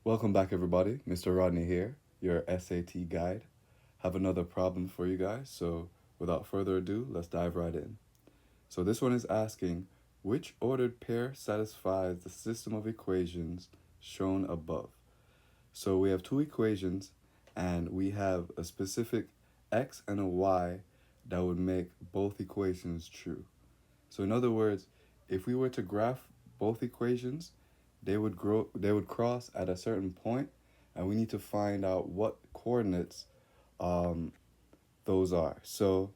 Welcome back, everybody. Mr. Rodney here, your SAT guide. Have another problem for you guys. So, without further ado, let's dive right in. So, this one is asking which ordered pair satisfies the system of equations shown above. So, we have two equations and we have a specific x and a y that would make both equations true. So, in other words, if we were to graph both equations, they would cross at a certain point, and we need to find out what coordinates um, those are. So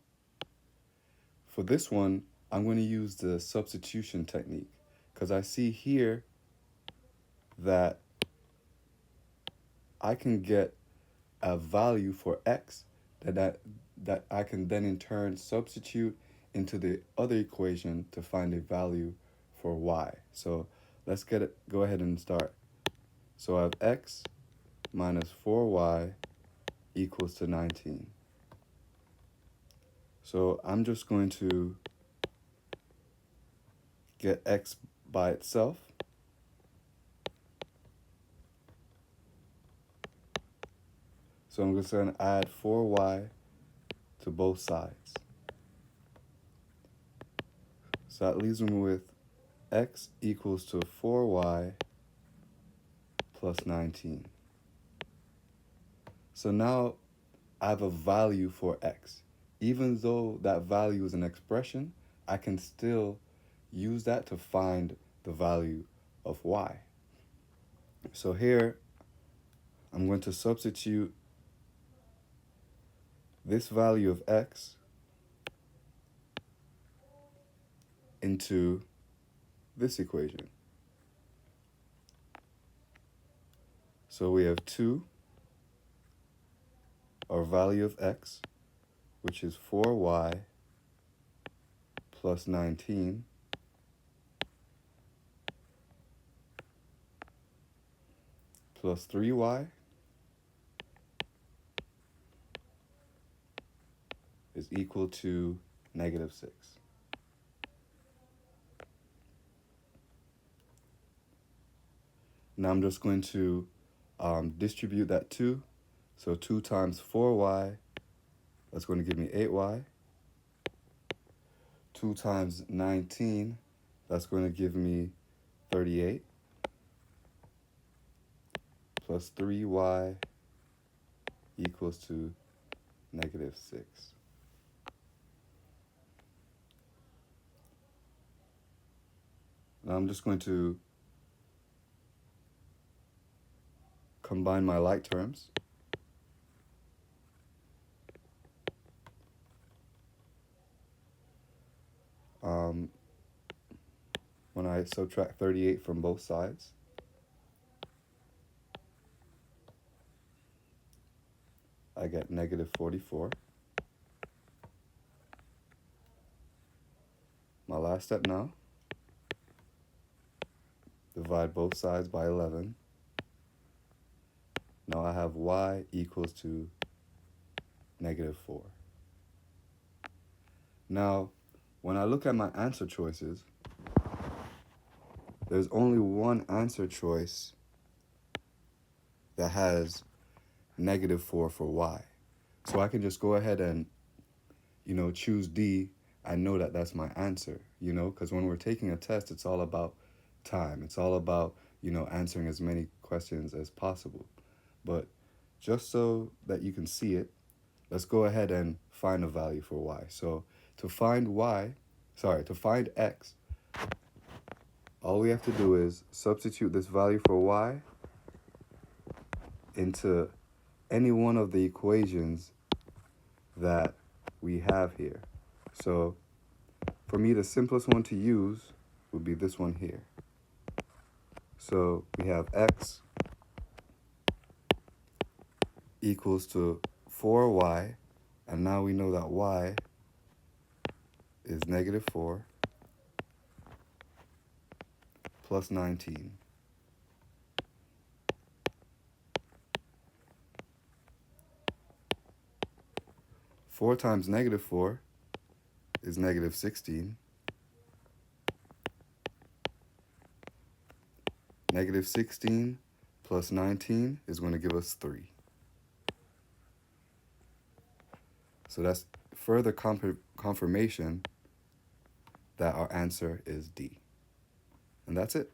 for this one, I'm going to use the substitution technique because I see here that I can get a value for x that I can then in turn substitute into the other equation to find a value for y. So let's go ahead and start. So I have x minus 4y equals to 19. So I'm just going to get x by itself. So I'm just going to add 4y to both sides. So that leaves me with x equals to 4y plus 19. So now I have a value for x. Even though that value is an expression, I can still use that to find the value of y. So here, I'm going to substitute this value of x into this equation. So we have 2, our value of x, which is 4y plus 19, plus 3y is equal to negative 6. Now I'm just going to distribute that 2. So 2 times 4y, that's going to give me 8y. 2 times 19, that's going to give me 38. Plus 3y equals to negative 6. Now I'm just going to combine my like terms. When I subtract 38 from both sides, I get negative 44. My last step now, divide both sides by 11. Now I have y equals to negative 4. Now, when I look at my answer choices, there's only one answer choice that has negative 4 for y. So I can just go ahead and, choose D. I know that that's my answer, because when we're taking a test, it's all about time. It's all about, answering as many questions as possible. But just so that you can see it, let's go ahead and find a value for y. So to find x, all we have to do is substitute this value for y into any one of the equations that we have here. So for me, the simplest one to use would be this one here. So we have x equals to 4y, and now we know that y is negative 4 plus 19. Four times negative 4 is negative 16. Negative 16 plus 19 is going to give us 3. So that's further confirmation that our answer is D. And that's it.